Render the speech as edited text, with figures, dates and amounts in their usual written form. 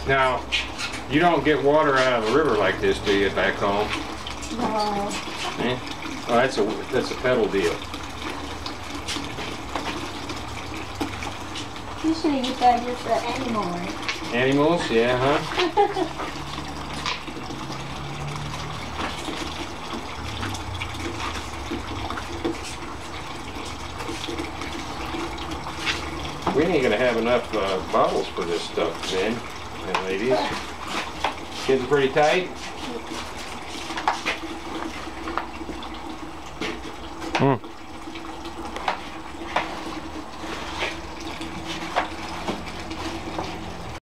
Now, you don't get water out of the river like this, do you, back home? No. Eh? Oh, that's a pedal deal. Usually you guys use the animal, right? Animals, yeah, huh? We ain't gonna have enough bottles for this stuff, men and ladies. Getting pretty tight? Hmm.